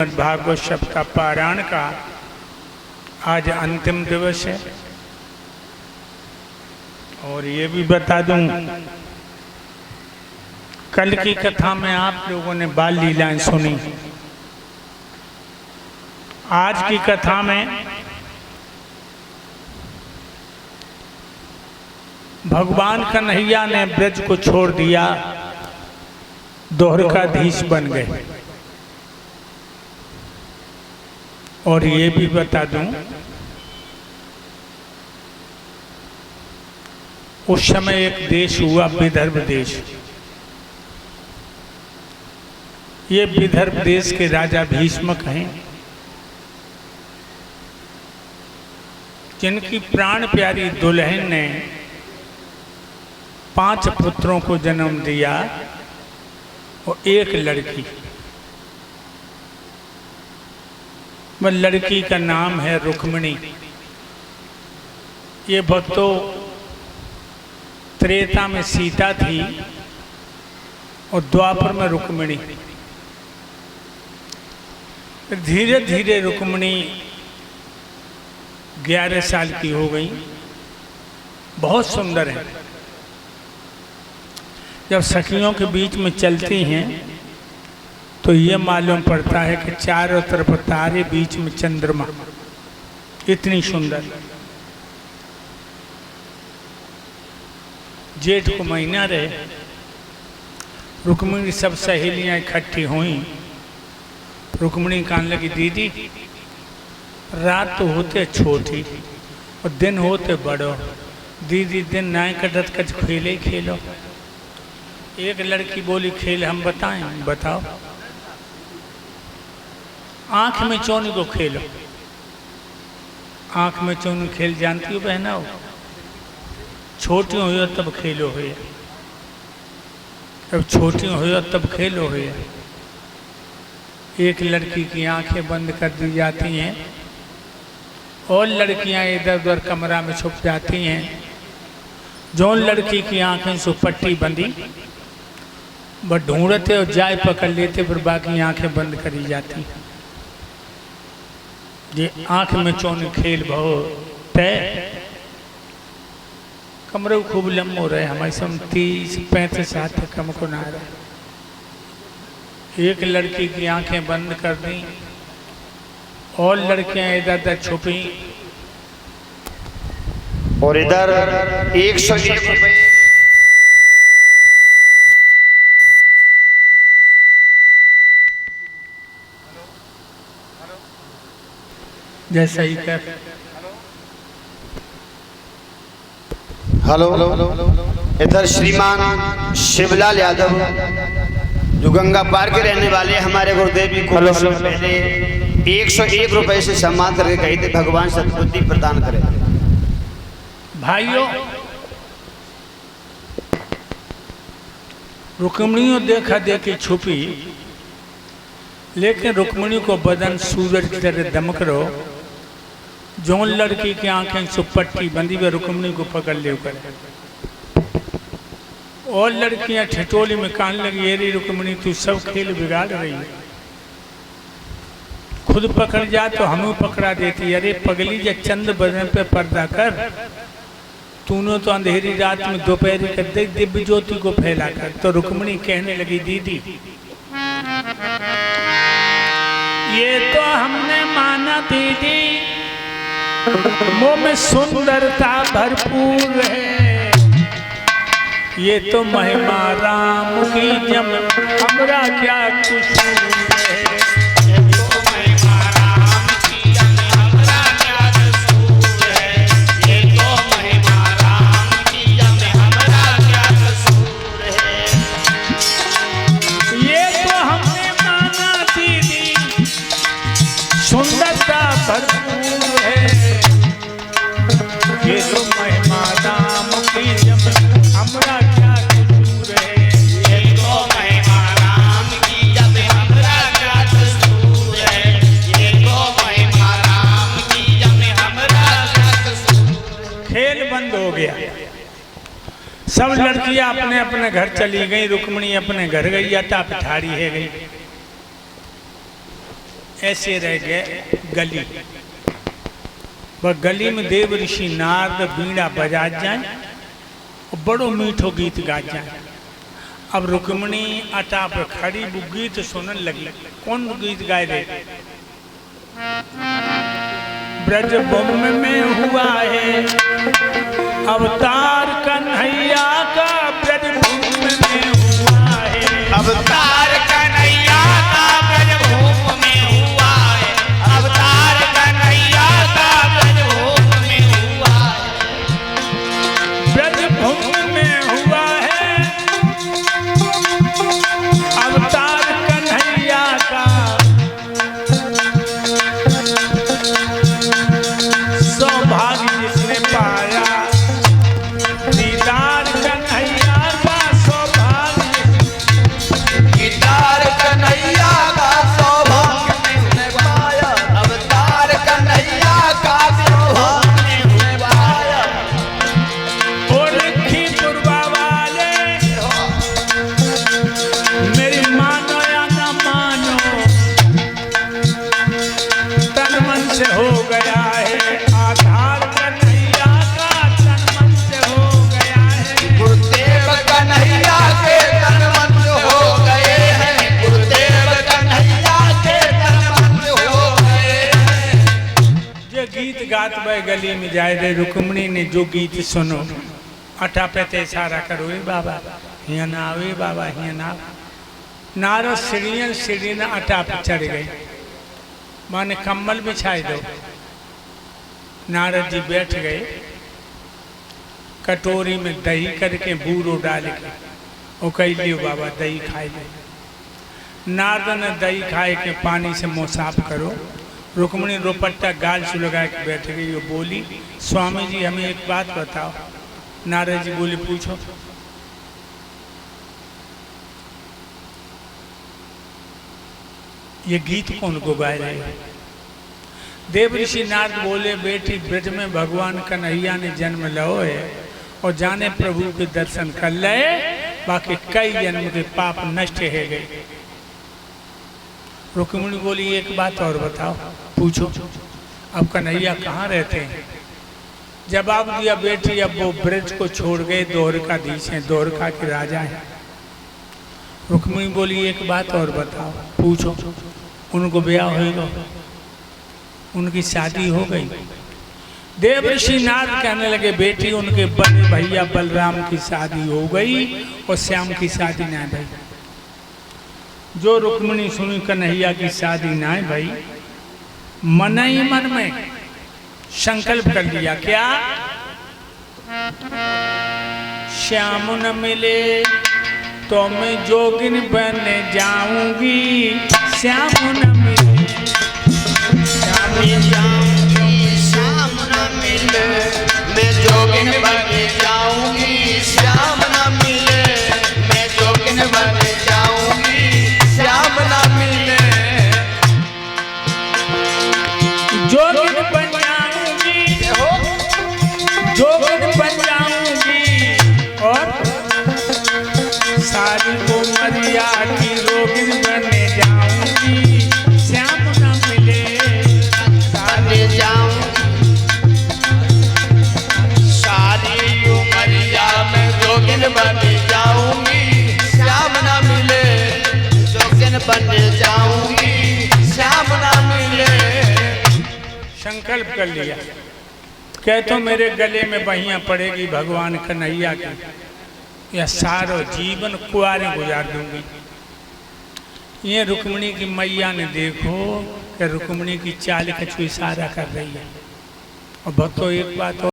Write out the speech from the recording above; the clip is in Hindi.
भागवत सप्ताह पारायण का आज अंतिम दिवस है। और ये भी बता दूं, कल की कथा में आप लोगों ने बाल लीलाएं सुनी। आज की कथा में भगवान कन्हैया ने ब्रज को छोड़ दिया, द्वारकाधीश बन गए। और ये भी बता दूं, उस समय एक देश हुआ विदर्भ देश। ये विदर्भ देश के राजा भीष्मक हैं, जिनकी प्राण प्यारी दुल्हन ने 5 पुत्रों को जन्म दिया और एक लड़की। वह लड़की का नाम है रुक्मिणी। ये भक्तों, त्रेता में सीता थी और द्वापर में रुक्मिणी। धीरे धीरे रुक्मिणी 11 साल की हो गई, बहुत सुंदर है। जब सखियों के बीच में चलती हैं तो ये मालूम पड़ता है कि चारों तरफ तारे, बीच में चंद्रमा, इतनी सुंदर। जेठ को महीना रहे, रुक्मिणी सब सहेलियां इकट्ठी हुई। रुक्मिणी कहने लगी, दीदी रात तो होते छोटी और दिन होते बड़ो, दीदी दिन ना कटत कच खेले खेलो। एक लड़की बोली, खेल हम बताएं? बताओ। आंख में चौनी को खेलो। आंख में चौनी खेल जानती हो बहना? हो छोटी हो तब खेलो हो, जब छोटी हो तब खेलो हो। एक लड़की की आंखें बंद कर दी जाती हैं और लड़कियां इधर उधर कमरा में छुप जाती हैं। जो लड़की की आंखें से पट्टी बंदी, बस ढूंढते और जाए पकड़ लेते, फिर बाकी आंखें बंद करी जाती। ये आंख में चौनी खेल बहुत तय। कमरे खूब लम्बो रहे, हमारे सम 30-35 हाथ तक कम को ना रहे। एक लड़की की आंखें बंद कर दी और लड़कियां इधर उधर छुपी और इधर 101 रुपए जैसा ही कर। हेलो, इधर श्रीमान शिवलाल यादव जो गंगा पार के रहने वाले हमारे गुरुदेव जी को पहले 101 रुपए से सम्मान करके कही थे, भगवान सद्बुद्धि प्रदान करें। भाइयों, रुक्मिणियों देखा देखी छुपी, लेकिन रुक्मिणी को बदन सूरज की तरह दमक रहो। जो लड़की की आंखें से पट्टी बंदी हुई, रुक्मिणी को पकड़ ले कर। और लड़कियां ठिठोली में कहने लगी, अरे रुक्मिणी तू सब खेल बिगाड़ रही है, खुद पकड़ जा तो हमें पकड़ा देती। अरे पगली, जब चंद बदन पे पर्दा कर, तूने तो अंधेरी रात में दोपहर कर दे दिव्य ज्योति को फैला कर। तो रुक्मिणी कहने लगी, दीदी ये तो हमने माना दीदी, मुँह में सुंदरता भरपूर है। ये तो महिमा राम की जम, हमरा क्या कसूर है। ये तो महिमा राम की जम, हमरा क्या कसूर है। ये तो महिमा राम की जम, हमरा क्या कसूर है। ये तो हमने माना दीदी, सुंदरता भरपूर है। ये तो महिमा राम की जम, हमरा क्या कसूर है। ये तो महिमा राम की जम, हमरा क्या कसूर है। ये तो महिमा राम की जम, हमरा क्या कसूर है। खेल बंद हो गया। सब लड़कियां अपने अपने घर चली गई, रुक्मिणी अपने घर गई, अता पिठारी है गई। ऐसे रह गए गली। वह गली में देव ऋषि नारद बीड़ा बजा जाए और बड़ो मीठो गीत गा जाए। अब रुक्मणी अटा पर खड़ी वो गीत सुनने लगी। कौन गीत गाए रे? ब्रज भूमि में हुआ है अवतार कन्हैया का, ब्रज भूमि में हुआ है अवतार कन्हैया का, ब्रज भूमि में हुआ है अवतार कन्हैया का, ब्रज भूमि में हुआ है। ब्रज भूमि में हुआ है अवतार कन्हैया का, सौभाग्य जिसने पाया दीदार कन्हैया का, सौभाग्य दीदार कन्हैया का, सौभाग्य जिसने पाया अवतार कन्हैया का, सौभाग्य जिसने पाया। और लखीमपुर वाले मेरी मानो या ना मानो, तन मन से हो गया है आधार कन्हैया का, तन मन से हो गया है। गुरुदेव कन्हैया के तन मन हो गए हैं, गुरुदेव कन्हैया के तन मन हो गए हैं। ये गीत गात बे गली में जाए रे। रुक्मणी ने जो गीत सुनो अठा पे ते इशारा करो, ए बाबा हिया ना आवे, बाबा हिया ना। नारद सीढ़ियां सीढ़ियां अटा पे चढ़ गए। माने कम्बल बिछाई दो। नारद जी बैठ गए, कटोरी में दही करके बूरो डाल के वो कह लियो बाबा दही खाए ले। नारद ने दही खाए के पानी से मुँह साफ करो। रुक्मणी रोपट्टा गाल से लगा के बैठ गई। वो बोली स्वामी जी हमें एक बात बताओ। नारद जी बोले पूछो। ये गीत कौन को गाए रहे? देव ऋषि नारद बोले बेटी ब्रज में भगवान कन्हैया ने जन्म लो है और जाने प्रभु के दर्शन कर ले, बाकी कई जन्म के पाप नष्ट है गए। रुक्मिणी बोली एक बात और बताओ, पूछो। अब कन्हैया कहाँ रहते हैं? जवाब दिया बेटी अब वो ब्रज को छोड़ गए, द्वारकाधीश हैं, द्वारका के राजा हैं। रुक्मिणी बोली एक बात और बताओ, पूछो। उनको ब्याह होगा, उनकी शादी हो गई। देव ऋषि नारद कहने लगे बेटी उनके बड़े भैया बलराम की शादी हो गई और श्याम की शादी ना भई। जो रुक्मिणी सुनी कन्हैया की शादी ना भई, मन ही मन में संकल्प कर लिया क्या? श्याम न मिले तो मैं जोगिन बन जाऊंगी, श्याम न मिले श्याम जाऊंगी, श्याम न मिले मैं जोगिन बन जाऊंगी, श्याम न मिले मैं जोगिन बन जाऊंगी, श्याम न मिले जोगिन बन जाऊंगी, जोगिन बन जाऊंगी और सारी उमरिया की रोगिन बन जाऊंगी, श्याम न मिले सारे जाऊंगी, सारी उमरिया में जोगिन बन जाऊंगी, श्याम न मिले जोगिन बन जाऊंगी, श्याम न मिले। संकल्प कर लिया। कह तो मेरे गले में बहियां पड़ेगी भगवान कन्हैया की, या सारो जीवन कुआरे गुजार दूंगी। ये रुक्मिणी की मैया ने देखो कि रुक्मिणी की चाल कछु इशारा कर रही है। और भक्तों एक बात और